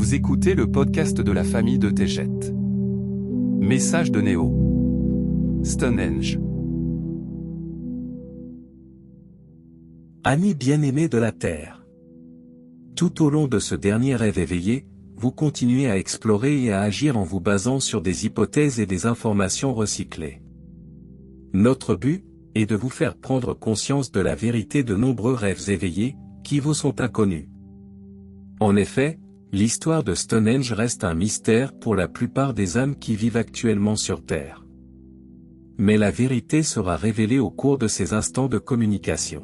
Vous écoutez le podcast de la famille de Tejet. Message de Néo. Stonehenge. Amis bien-aimés de la Terre. Tout au long de ce dernier rêve éveillé, vous continuez à explorer et à agir en vous basant sur des hypothèses et des informations recyclées. Notre but est de vous faire prendre conscience de la vérité de nombreux rêves éveillés, qui vous sont inconnus. En effet, l'histoire de Stonehenge reste un mystère pour la plupart des âmes qui vivent actuellement sur Terre. Mais la vérité sera révélée au cours de ces instants de communication.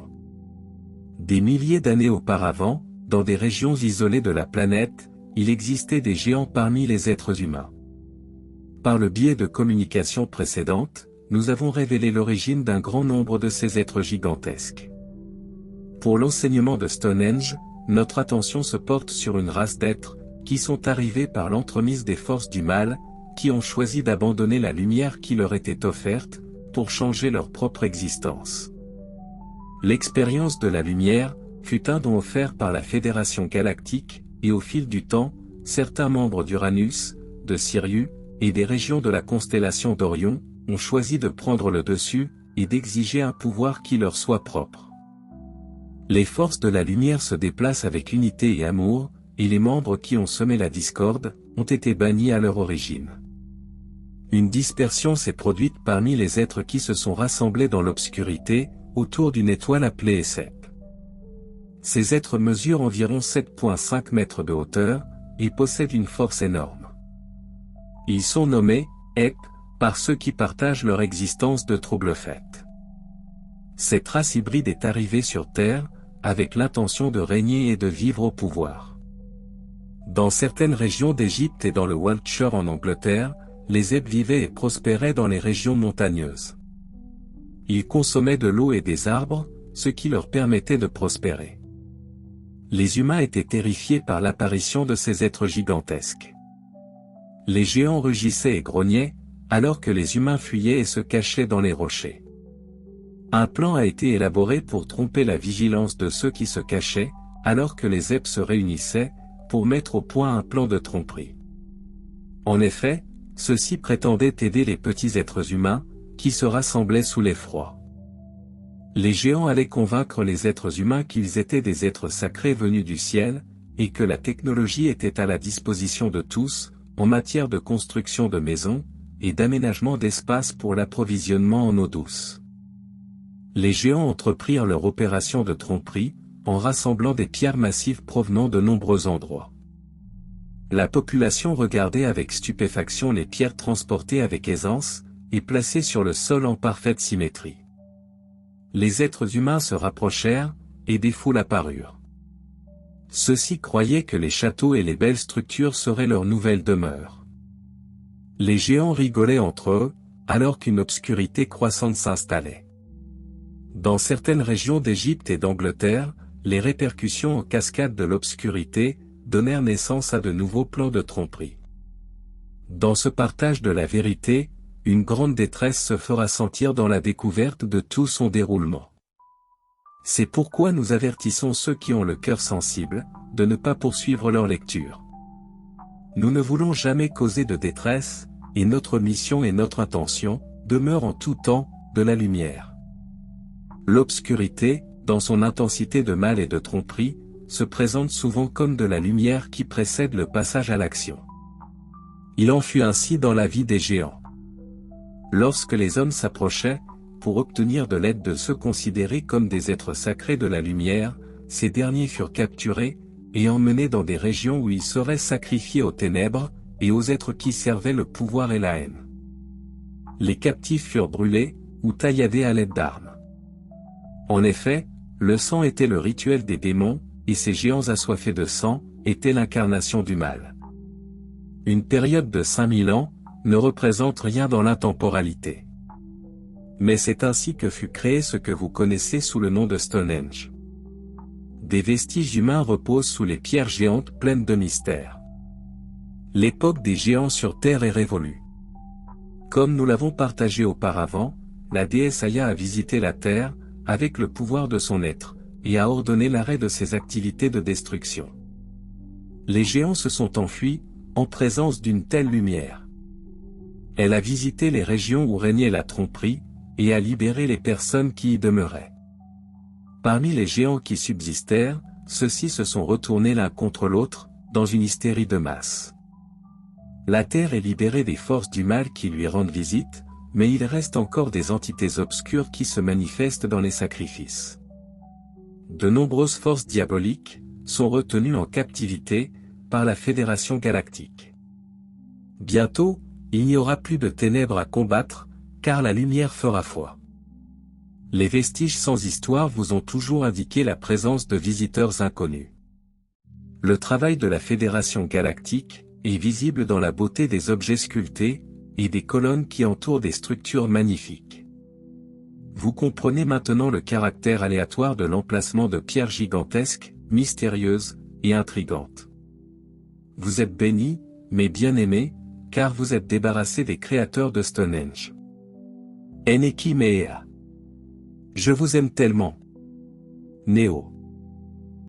Des milliers d'années auparavant, dans des régions isolées de la planète, il existait des géants parmi les êtres humains. Par le biais de communications précédentes, nous avons révélé l'origine d'un grand nombre de ces êtres gigantesques. Pour l'enseignement de Stonehenge, notre attention se porte sur une race d'êtres, qui sont arrivés par l'entremise des forces du mal, qui ont choisi d'abandonner la lumière qui leur était offerte, pour changer leur propre existence. L'expérience de la lumière fut un don offert par la Fédération Galactique, et au fil du temps, certains membres d'Uranus, de Sirius, et des régions de la constellation d'Orion, ont choisi de prendre le dessus, et d'exiger un pouvoir qui leur soit propre. Les forces de la lumière se déplacent avec unité et amour, et les membres qui ont semé la discorde, ont été bannis à leur origine. Une dispersion s'est produite parmi les êtres qui se sont rassemblés dans l'obscurité, autour d'une étoile appelée Essep. Ces êtres mesurent environ 7,5 mètres de hauteur, et possèdent une force énorme. Ils sont nommés Ep par ceux qui partagent leur existence de trouble faite. Cette race hybride est arrivée sur Terre, avec l'intention de régner et de vivre au pouvoir. Dans certaines régions d'Égypte et dans le Wiltshire en Angleterre, les Ep vivaient et prospéraient dans les régions montagneuses. Ils consommaient de l'eau et des arbres, ce qui leur permettait de prospérer. Les humains étaient terrifiés par l'apparition de ces êtres gigantesques. Les géants rugissaient et grognaient, alors que les humains fuyaient et se cachaient dans les rochers. Un plan a été élaboré pour tromper la vigilance de ceux qui se cachaient, alors que les Ep se réunissaient, pour mettre au point un plan de tromperie. En effet, ceux-ci prétendaient aider les petits êtres humains, qui se rassemblaient sous l'effroi. Les géants allaient convaincre les êtres humains qu'ils étaient des êtres sacrés venus du ciel, et que la technologie était à la disposition de tous, en matière de construction de maisons, et d'aménagement d'espace pour l'approvisionnement en eau douce. Les géants entreprirent leur opération de tromperie, en rassemblant des pierres massives provenant de nombreux endroits. La population regardait avec stupéfaction les pierres transportées avec aisance, et placées sur le sol en parfaite symétrie. Les êtres humains se rapprochèrent, et des foules apparurent. Ceux-ci croyaient que les châteaux et les belles structures seraient leur nouvelle demeure. Les géants rigolaient entre eux, alors qu'une obscurité croissante s'installait. Dans certaines régions d'Égypte et d'Angleterre, les répercussions en cascade de l'obscurité donnèrent naissance à de nouveaux plans de tromperie. Dans ce partage de la vérité, une grande détresse se fera sentir dans la découverte de tout son déroulement. C'est pourquoi nous avertissons ceux qui ont le cœur sensible, de ne pas poursuivre leur lecture. Nous ne voulons jamais causer de détresse, et notre mission et notre intention demeurent en tout temps de la lumière. L'obscurité, dans son intensité de mal et de tromperie, se présente souvent comme de la lumière qui précède le passage à l'action. Il en fut ainsi dans la vie des géants. Lorsque les hommes s'approchaient, pour obtenir de l'aide de ceux considérés comme des êtres sacrés de la lumière, ces derniers furent capturés, et emmenés dans des régions où ils seraient sacrifiés aux ténèbres, et aux êtres qui servaient le pouvoir et la haine. Les captifs furent brûlés, ou tailladés à l'aide d'armes. En effet, le sang était le rituel des démons, et ces géants assoiffés de sang, étaient l'incarnation du mal. Une période de 5000 ans, ne représente rien dans l'intemporalité. Mais c'est ainsi que fut créé ce que vous connaissez sous le nom de Stonehenge. Des vestiges humains reposent sous les pierres géantes pleines de mystères. L'époque des géants sur Terre est révolue. Comme nous l'avons partagé auparavant, la déesse Aya a visité la Terre, avec le pouvoir de son être, et a ordonné l'arrêt de ses activités de destruction. Les géants se sont enfuis, en présence d'une telle lumière. Elle a visité les régions où régnait la tromperie, et a libéré les personnes qui y demeuraient. Parmi les géants qui subsistèrent, ceux-ci se sont retournés l'un contre l'autre, dans une hystérie de masse. La Terre est libérée des forces du mal qui lui rendent visite, mais il reste encore des entités obscures qui se manifestent dans les sacrifices. De nombreuses forces diaboliques sont retenues en captivité par la Fédération Galactique. Bientôt, il n'y aura plus de ténèbres à combattre, car la lumière fera foi. Les vestiges sans histoire vous ont toujours indiqué la présence de visiteurs inconnus. Le travail de la Fédération Galactique est visible dans la beauté des objets sculptés et des colonnes qui entourent des structures magnifiques. Vous comprenez maintenant le caractère aléatoire de l'emplacement de pierres gigantesques, mystérieuses et intrigantes. Vous êtes bénis, mes bien-aimés, car vous êtes débarrassés des créateurs de Stonehenge. Eneki Mea. Je vous aime tellement. Néo.